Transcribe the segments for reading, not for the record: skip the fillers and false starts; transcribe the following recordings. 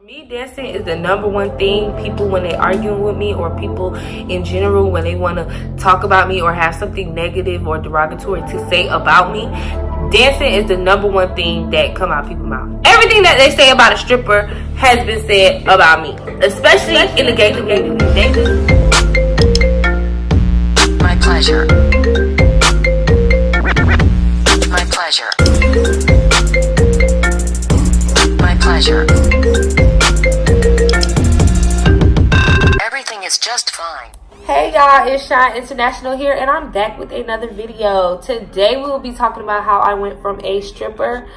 Me, dancing is the #1 thing people, when they arguing with me, or people in general when they want to talk about me or have something negative or derogatory to say about me, dancing is the #1 thing that come out people's mouth. Everything that they say about a stripper has been said about me, especially in the gay community. My pleasure. My pleasure. My pleasure. Everything is just fine. Hey y'all, it's Shyne.intl here, and I'm back with another video. Today we will be talking about how I went from a stripper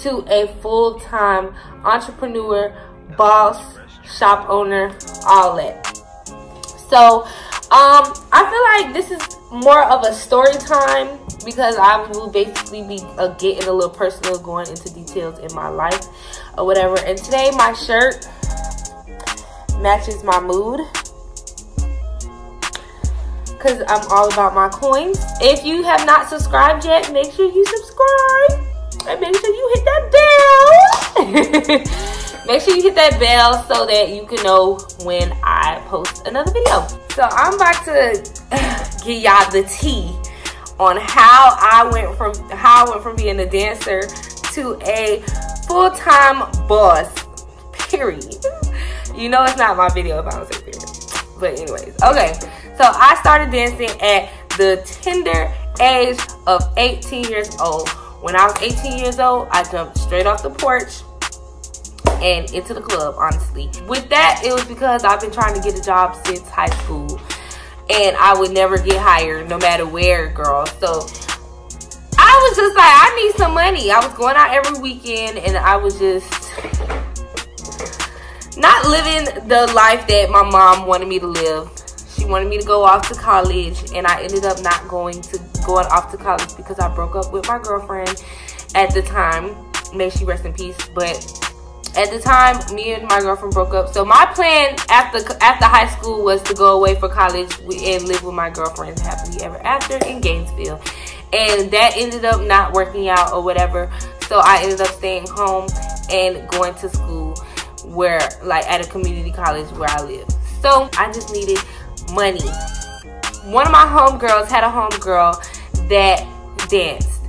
to a full-time entrepreneur, boss, shop owner, all that. So I feel like this is more of a story time because I will basically be getting a little personal, going into details in my life or whatever. And today my shirt matches my mood because I'm all about my coins. If you have not subscribed yet, make sure you subscribe and make sure you hit that bell. Make sure you hit that bell so that you can know when I post another video. So I'm about to give y'all the tea on how I went from being a dancer to a full-time boss, period. You know it's not my video if I don't say period. But anyways, okay. So I started dancing at the tender age of 18 years old. When I was 18 years old, I jumped straight off the porch and into the club, honestly. With that, it was because I've been trying to get a job since high school. And I would never get hired, no matter where, girl. So I was just like, I need some money. I was going out every weekend, and I was just not living the life that my mom wanted me to live. She wanted me to go off to college, and I ended up not going off to college because I broke up with my girlfriend at the time. May she rest in peace. But at the time, me and my girlfriend broke up. So my plan after high school was to go away for college and live with my girlfriend happily ever after in Gainesville. And that ended up not working out or whatever. So I ended up staying home and going to school at a community college where I live. So I just needed money. One of my homegirls had a homegirl that danced.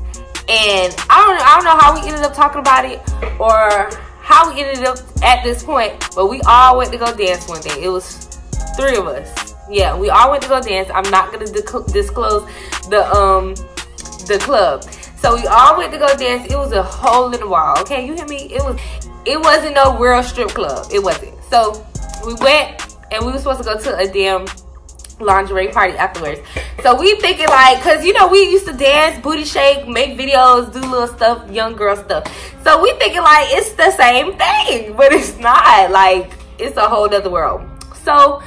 And I don't know how we ended up talking about it or how we ended up at this point, but we all went to go dance one day. It was 3 of us. Yeah, we all went to go dance. I'm not gonna disclose the club. So we all went to go dance. It was a hole in the wall. Okay, you hear me? It wasn't no real strip club. It wasn't. So we went and we were supposed to go to a damn lingerie party afterwards. So we thinking like, cause you know we used to dance, booty shake, make videos, do little stuff, young girl stuff. So we thinking like it's the same thing, but it's not. Like it's a whole other world. So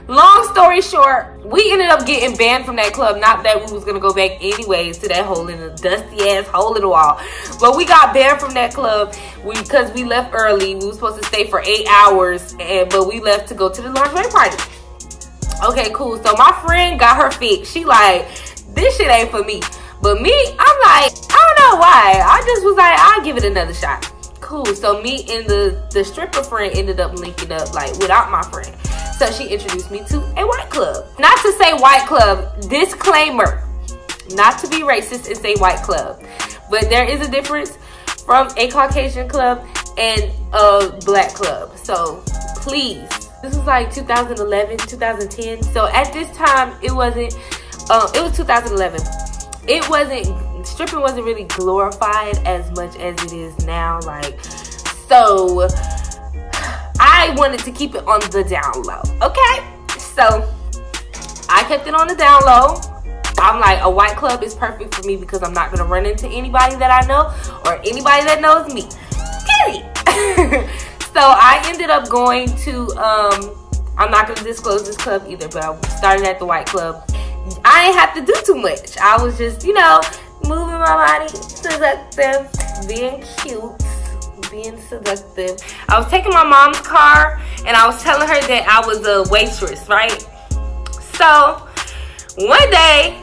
long story short, we ended up getting banned from that club. Not that we was gonna go back anyways to that hole in the dusty ass hole in the wall, but we got banned from that club because we left early. We were supposed to stay for 8 hours, but we left to go to the lingerie party. Okay, cool. So my friend got her fix. She like, this shit ain't for me. But me, I'm like, I don't know why. I just was like, I'll give it another shot. Cool. So me and the stripper friend ended up linking up like without my friend. So she introduced me to a white club. Not to say white club, disclaimer. Not to be racist and say white club. But there is a difference from a Caucasian club and a black club. So please. This was like 2011, 2010. So at this time, it wasn't, it was 2011. Stripping wasn't really glorified as much as it is now. Like, so I wanted to keep it on the down low. Okay. So I kept it on the down low. I'm like, a white club is perfect for me because I'm not going to run into anybody that I know or anybody that knows me. Period. So I ended up going to, I'm not going to disclose this club either, but I started at the white club. I didn't have to do too much. I was just, you know, moving my body, seductive, being cute, being seductive. I was taking my mom's car, and I was telling her that I was a waitress, right? So one day,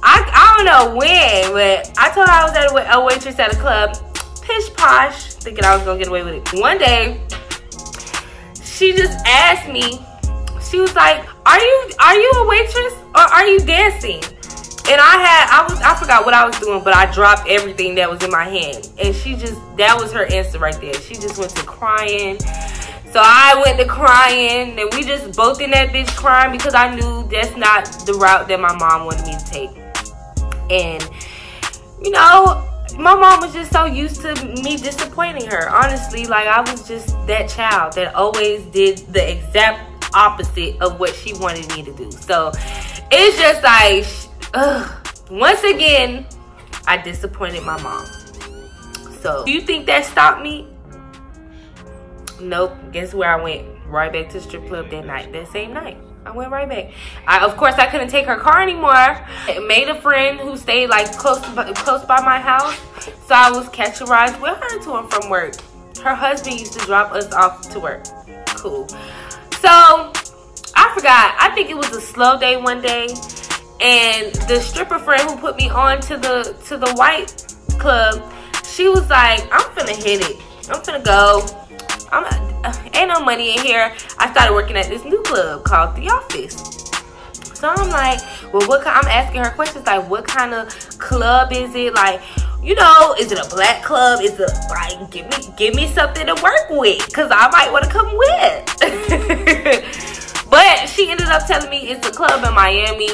I don't know when, but I told her I was a waitress at a club, pish posh, thinking I was going to get away with it. One day, she just asked me, she was like, are you a waitress or are you dancing? And I forgot what I was doing, but I dropped everything that was in my hand. And that was her answer right there. She just went to crying. So I went to crying, and we just both in that bitch crying because I knew that's not the route that my mom wanted me to take. And, you know, my mom was just so used to me disappointing her. Honestly, like, I was just that child that always did the exact opposite of what she wanted me to do. So it's just like, once again, I disappointed my mom. So, do you think that stopped me? Nope. Guess where I went? Right back to the strip club that night. That same night. I went right back. Of course, I couldn't take her car anymore. I made a friend who stayed like close by my house. So I was catching rides with her to and from work. Her husband used to drop us off to work. Cool. So, I forgot. I think it was a slow day one day. And the stripper friend who put me on to the white club, she was like, I'm finna hit it. I'm finna go. Ain't no money in here. I started working at this new club called The Office. So I'm like, well, I'm asking her questions like, what kind of club is it? Like, you know, is it a black club? Is it like, give me something to work with, cause I might want to come with. But she ended up telling me it's a club in Miami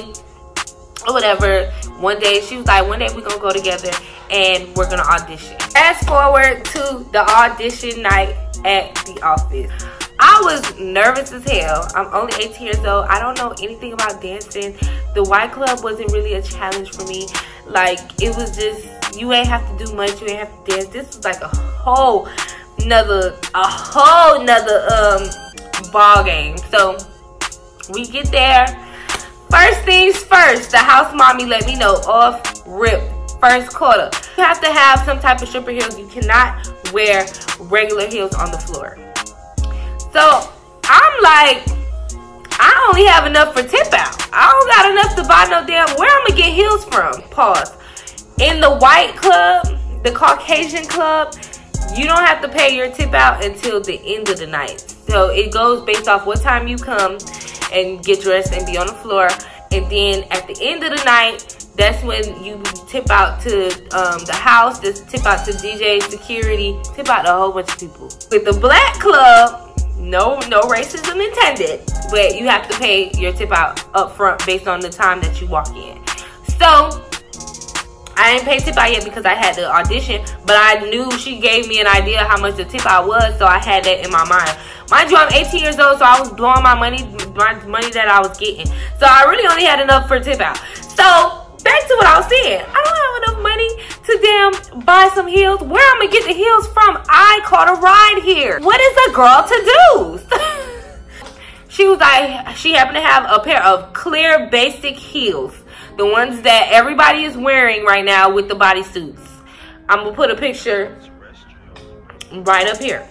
or whatever. One day she was like, one day we're gonna go together and we're gonna audition. Fast forward to the audition night at The Office. I was nervous as hell. I'm only 18 years old. I don't know anything about dancing. The white club wasn't really a challenge for me. Like, it was just, you ain't have to do much. You ain't have to dance. This was like a whole nother ball game. So we get there. First things first, the house mommy let me know off rip. First quarter, you have to have some type of stripper heels. You cannot wear regular heels on the floor. So I'm like, I only have enough for tip out. I don't got enough to buy no damn, where I'm gonna get heels from? Pause. In the white club, the Caucasian club, you don't have to pay your tip out until the end of the night. So it goes based off what time you come and get dressed and be on the floor. And then at the end of the night, that's when you tip out to the house, just tip out to DJ, security, tip out to a whole bunch of people. With the black club, no racism intended, but you have to pay your tip out up front based on the time that you walk in. So I didn't pay tip out yet because I had the audition, but I knew she gave me an idea how much the tip out was, so I had that in my mind. Mind you, I'm 18 years old, so I was blowing my money that I was getting. So I really only had enough for tip out. So back to what I was saying. I don't have enough money to damn buy some heels. Where I'm gonna get the heels from? I caught a ride here. What is a girl to do? She was like, she happened to have a pair of clear basic heels. The ones that everybody is wearing right now with the bodysuits. I'm gonna put a picture right up here.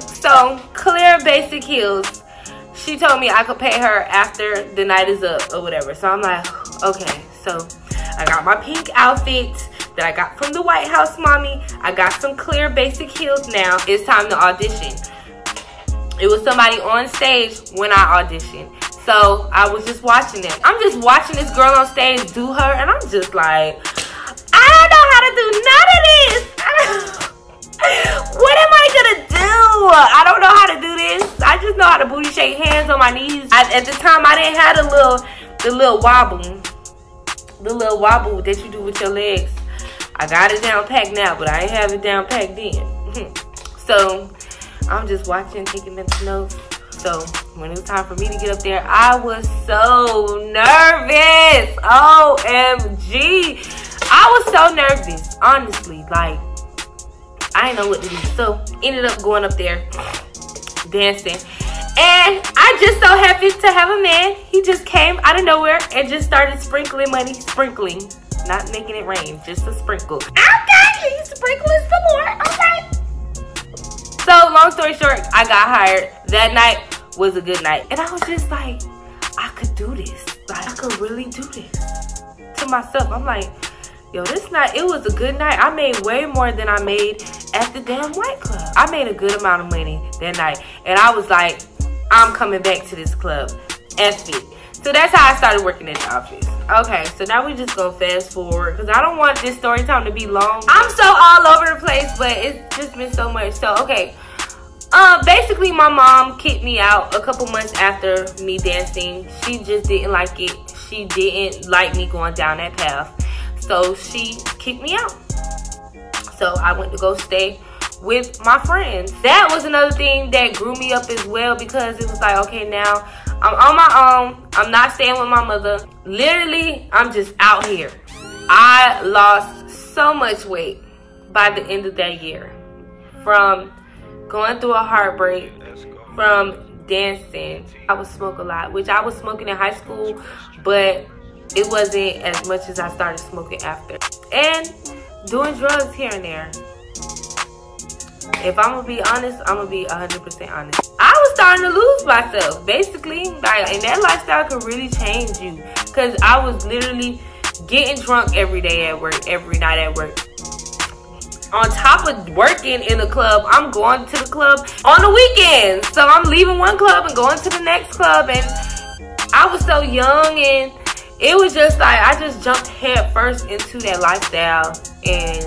So, clear basic heels. She told me I could pay her after the night is up or whatever. So I'm like, okay. So I got my pink outfit that I got from the White House mommy. I got some clear basic heels now. It's time to audition. It was somebody on stage when I auditioned. So I was just watching it. I'm just watching this girl on stage do her, and I'm just like, I don't know how to do none of this. What am I gonna do? I don't know how to do this. I just know how to booty shake hands on my knees. At the time, I didn't have the little wobble that you do with your legs. I got it down packed now, but I ain't have it down packed then. So I'm just watching, taking mental notes. So when it was time for me to get up there, I was so nervous. OMG. I was so nervous, honestly. Like, I didn't know what to do. So ended up going up there, dancing. And I just so happy to have a man. He just came out of nowhere and just started sprinkling money. Sprinkling. Not making it rain, just a sprinkle. Okay, he's sprinkling some more. Okay. So long story short, I got hired. That night was a good night. And I was just like, I could do this. Like, I could really do this. To myself, I'm like, yo, this night, it was a good night. I made way more than I made at the damn white club. I made a good amount of money that night, and I was like, I'm coming back to this club. F it. So that's how I started working at the office. Okay, so now we just gonna fast forward because I don't want this story time to be long. I'm so all over the place, but it's just been so much. So okay, basically my mom kicked me out a couple months after me dancing. She just didn't like it. She didn't like me going down that path, so she kicked me out. So I went to go stay with my friends. That was another thing that grew me up as well, because it was like, okay, now I'm on my own. I'm not staying with my mother. Literally, I'm just out here. I lost so much weight by the end of that year, from going through a heartbreak, from dancing. I would smoke a lot, which I was smoking in high school, but it wasn't as much as I started smoking after. And doing drugs here and there. If I'm gonna be honest, I'm gonna be 100% honest. I was starting to lose myself, basically. Like, and that lifestyle could really change you, because I was literally getting drunk every day at work, every night at work. On top of working in the club, I'm going to the club on the weekends. So I'm leaving one club and going to the next club, and I was so young, and it was just like I just jumped head first into that lifestyle, and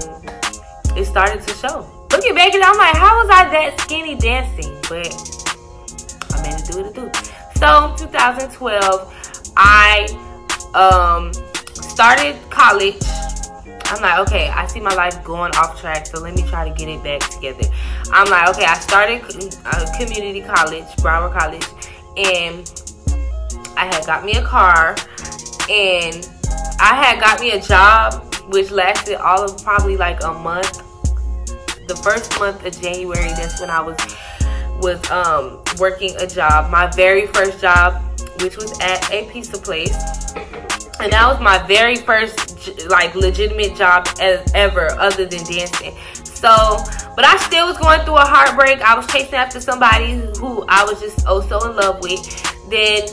it started to show. Looking back at it, I'm like, how was I that skinny dancing? But I made it do what it do. So 2012, I started college. I'm like, okay, I see my life going off track, so let me try to get it back together. I'm like, okay, I started community college, Broward College, and I had got me a car, and I had got me a job, which lasted all of probably like a month. The first month of January, that's when I was working a job, my very first job, which was at a pizza place. And that was my very first like legitimate job ever, other than dancing. So, but I still was going through a heartbreak. I was chasing after somebody who I was just so in love with. Then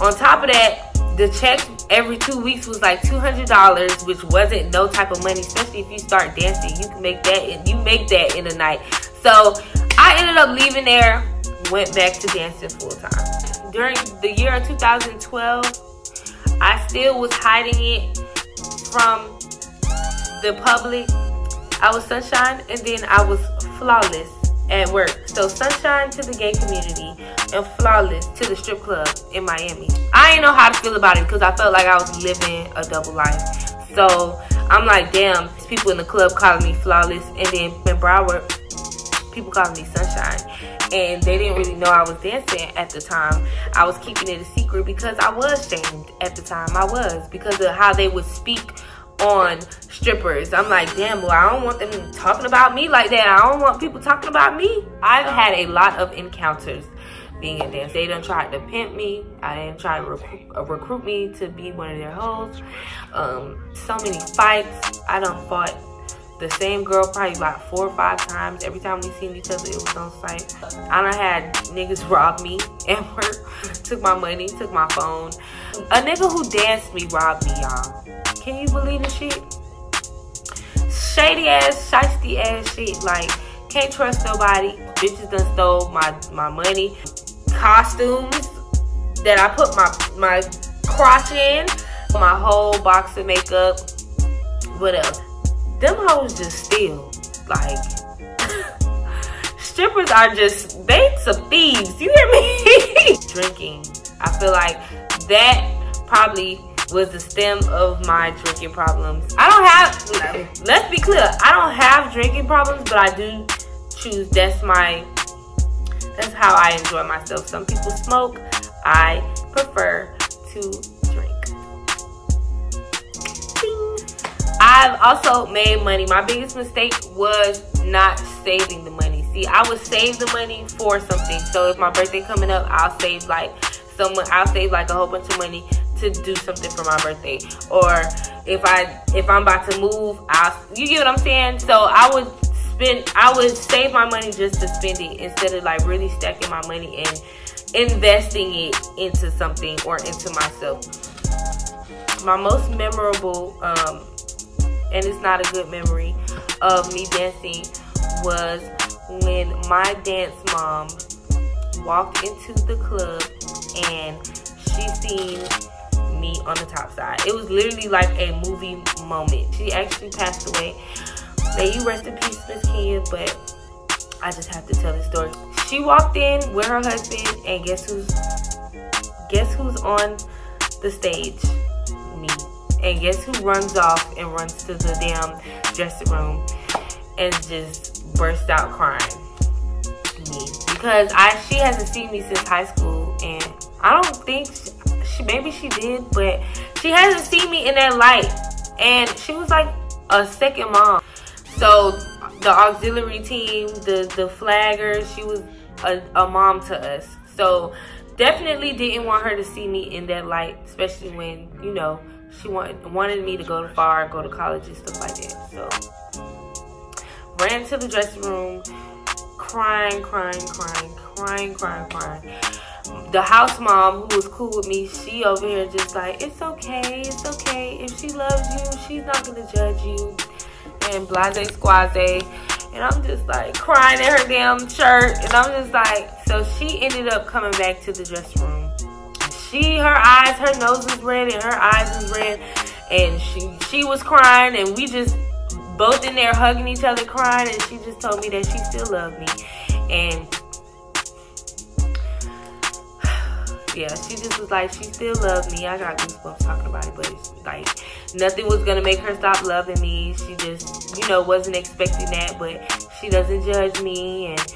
on top of that, the check every 2 weeks was like $200, which wasn't no type of money, especially if you start dancing. You can make that, and you make that in a night. So I ended up leaving there, went back to dancing full time. During the year of 2012, I still was hiding it from the public. I was sunshine, and then I was flawless at work. So sunshine to the gay community and flawless to the strip club in Miami. I didn't know how to feel about it, because I felt like I was living a double life. So I'm like, damn, these people in the club calling me flawless, and then in Broward, people calling me sunshine. And they didn't really know I was dancing at the time. I was keeping it a secret because I was shamed at the time. I was, because of how they would speak on strippers. I'm like, damn, well, I don't want them talking about me like that. I don't want people talking about me. I've had a lot of encounters being a dancer. They done tried to pimp me. I didn't try to recruit me to be one of their hoes. So many fights. I done fought the same girl probably about 4 or 5 times. Every time we seen each other, it was on sight. I done had niggas rob me at work, took my money, took my phone. A nigga who danced me robbed me, y'all. Can you believe this shit? Shady ass, shiesty ass shit. Like, can't trust nobody. Bitches done stole my money. Costumes that I put my crotch in. My whole box of makeup. What else? Them hoes just steal. Like, strippers are just, they some thieves. You hear me? Drinking. I feel like that probably was the stem of my drinking problems. I don't have, let's be clear, I don't have drinking problems, but I do choose, that's how I enjoy myself. Some people smoke. I prefer to drink. I've also made money. My biggest mistake was not saving the money. See, I would save the money for something. So if my birthday coming up, I'll save like a whole bunch of money to do something for my birthday. Or if I'm about to move, you get what I'm saying? So I would save my money just to spend it, instead of like really stacking my money and investing it into something or into myself. My most memorable, and it's not a good memory, of me dancing was when my dance mom walked into the club and she seen me on the top side. It was literally like a movie moment. She actually passed away. May you rest in peace, Miss Kenya, but I just have to tell this story. She walked in with her husband, and guess who's on the stage? Me. And guess who runs off and runs to the damn dressing room and just bursts out crying? Me. Because she hasn't seen me since high school, and I don't think maybe she did, but she hasn't seen me in that light. And she was like a second mom. So the auxiliary team, the flaggers, she was a mom to us. So definitely didn't want her to see me in that light, especially when, you know, she wanted me to go to FAR, go to college and stuff like that. So ran to the dressing room, crying. The house mom, who was cool with me, she over here just like, it's okay. If she loves you, she's not gonna judge you. And blase squaze. And I'm just like crying in her damn shirt. And I'm just like, so she ended up coming back to the dressing room. Her nose was red and her eyes was red. And she was crying, and we just both in there hugging each other crying. And she just told me that she still loved me. And yeah, she just was like, she still loved me. I got goosebumps talking about it, but like nothing was gonna make her stop loving me. She just, you know, wasn't expecting that, but she doesn't judge me. And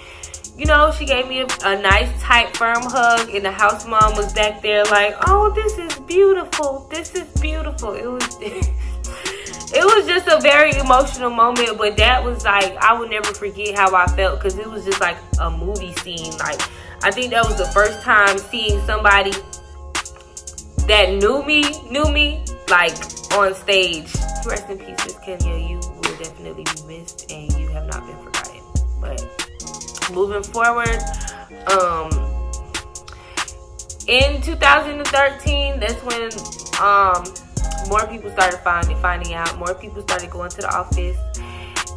you know, she gave me a nice tight firm hug, and the house mom was back there like, oh, this is beautiful. It was just a very emotional moment, but that was like, I would never forget how I felt, because it was just like a movie scene. Like, I think that was the first time seeing somebody that knew me, like, on stage. Rest in peace, Miss Kenya. You will definitely be missed, and you have not been forgotten. But moving forward, in 2013, that's when more people started finding out. More people started going to the office,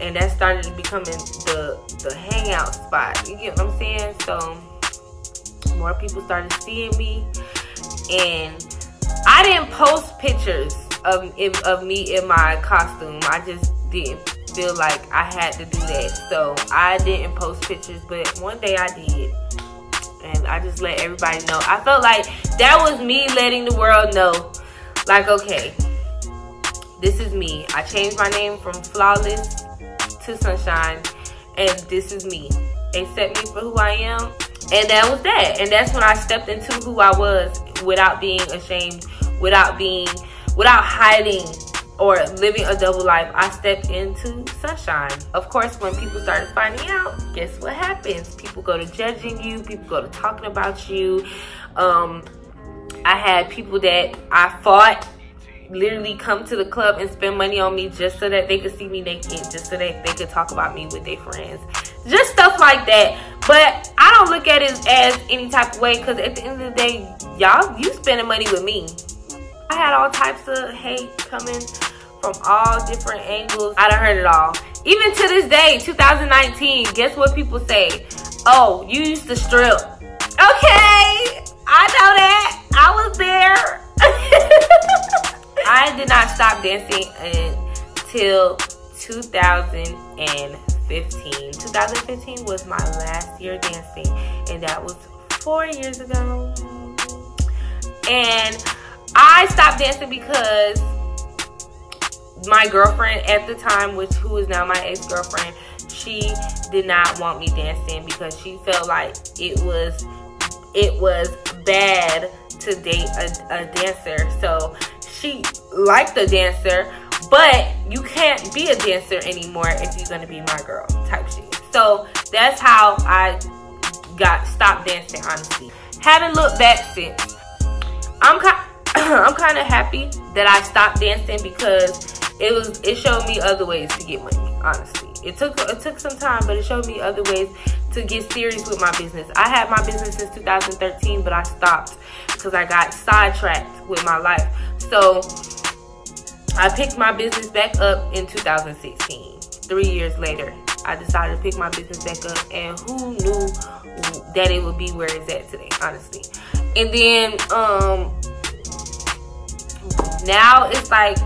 and that started becoming the hangout spot. You get what I'm saying? So more people started seeing me, and I didn't post pictures of me in my costume. I just didn't feel like I had to do that, so I didn't post pictures. But one day I did, and I just let everybody know. I felt like that was me letting the world know, like, okay, this is me. I changed my name from Flawless to Sunshine, and this is me. Accept me for who I am. And that was that. And that's when I stepped into who I was without being ashamed, without hiding or living a double life. I stepped into Sunshine. Of course, when people started finding out, guess what happens? People go to judging you. People go to talking about you. I had people that I fought literally come to the club and spend money on me just so that they could see me naked, just so that they could talk about me with their friends. Just stuff like that. But I don't look at it as any type of way, because at the end of the day, y'all, you spending money with me. I had all types of hate coming from all different angles. I done heard it all. Even to this day, 2019, guess what people say? Oh, you used to strip. Okay, I know that. I was there. I did not stop dancing until 2015. 2015 was my last year dancing, and that was 4 years ago. And I stopped dancing because my girlfriend at the time, who is now my ex-girlfriend, she did not want me dancing because she felt like it was bad to date a dancer. So she liked the dancer, but you can't be a dancer anymore if you're gonna be my girl type shit. So that's how I stopped dancing, honestly. Haven't looked back since. I'm kind of happy that I stopped dancing, because it showed me other ways to get money, honestly. It took some time, but it showed me other ways to get serious with my business. I had my business since 2013, but I stopped because I got sidetracked with my life. So I picked my business back up in 2016, 3 years later. I decided to pick my business back up, and who knew that it would be where it's at today, honestly. And then now it's like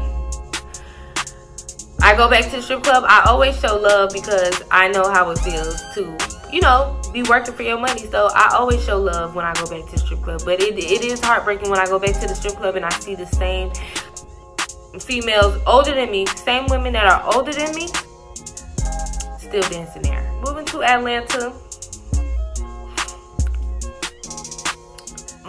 I go back to the strip club. I always show love because I know how it feels to, you know, be working for your money. So I always show love when I go back to the strip club. But it is heartbreaking when I go back to the strip club and I see the same females older than me, same women that are older than me, still dancing there. Moving to Atlanta,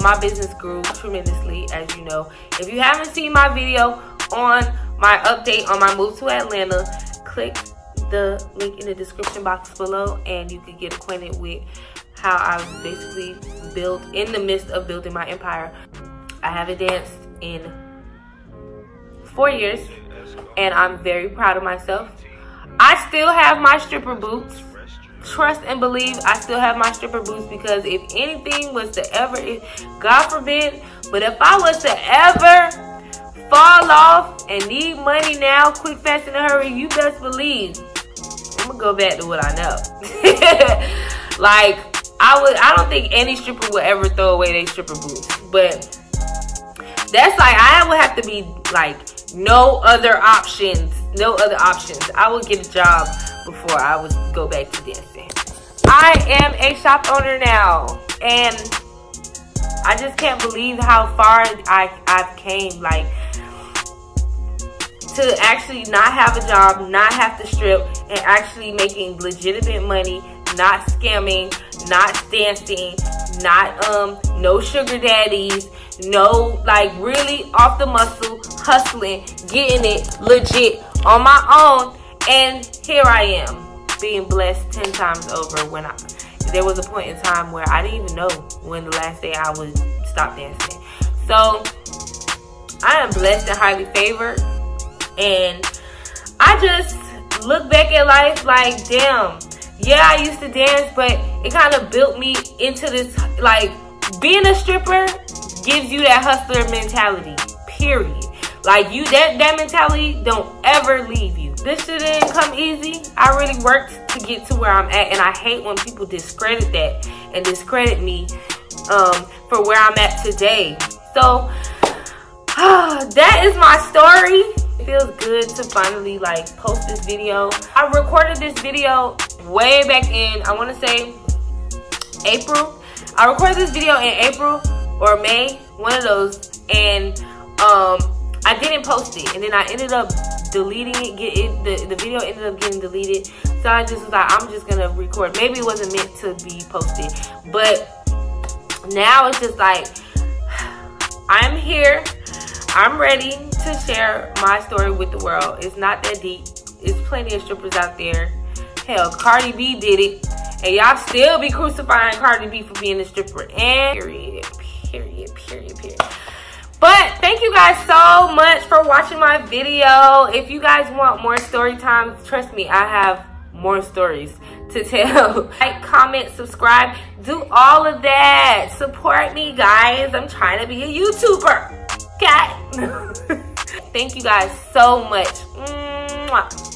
my business grew tremendously, as you know. If you haven't seen my video on my update on my move to Atlanta, click the link in the description box below and you can get acquainted with how I basically built in the midst of building my empire. I haven't danced in 4 years and I'm very proud of myself. I still have my stripper boots. Trust and believe, I still have my stripper boots, because if anything was to ever, God forbid, but if I was to ever fall off and need money now, quick, fast, in a hurry, you best believe I'm gonna go back to what I know. Like, I don't think any stripper would ever throw away their stripper boots, but that's like, I would have to be like, no other options. I would get a job before I would go back to dancing. I am a shop owner now, and I just can't believe how far I've came. Like, to actually not have a job, not have to strip, and actually making legitimate money, not scamming, not dancing, not no sugar daddies, no, like, really off the muscle, hustling, getting it legit on my own. And here I am, being blessed 10 times over. When there was a point in time where I didn't even know when the last day I would stop dancing. So I am blessed and highly favored, and I just look back at life like, damn, yeah, I used to dance, but it kind of built me into this, like, being a stripper gives you that hustler mentality, period. Like, you, that mentality don't ever leave you. This shit didn't come easy. I really worked to get to where I'm at, and I hate when people discredit that and discredit me for where I'm at today. So that is my story. It feels good to finally, like, post this video. I recorded this video way back in, I want to say, April. I recorded this video in April or May, one of those, and I didn't post it, and then I ended up deleting it. The video ended up getting deleted, so I just was like, I'm just gonna record. Maybe it wasn't meant to be posted, but now it's just like, I'm here, I'm ready to share my story with the world. It's not that deep. There's plenty of strippers out there. Hell, Cardi B did it, and y'all still be crucifying Cardi B for being a stripper. And period. But thank you guys so much for watching my video. If you guys want more story time, trust me, I have more stories to tell. Like, comment, subscribe, do all of that. Support me, guys. I'm trying to be a YouTuber. Okay? Thank you guys so much. Mwah.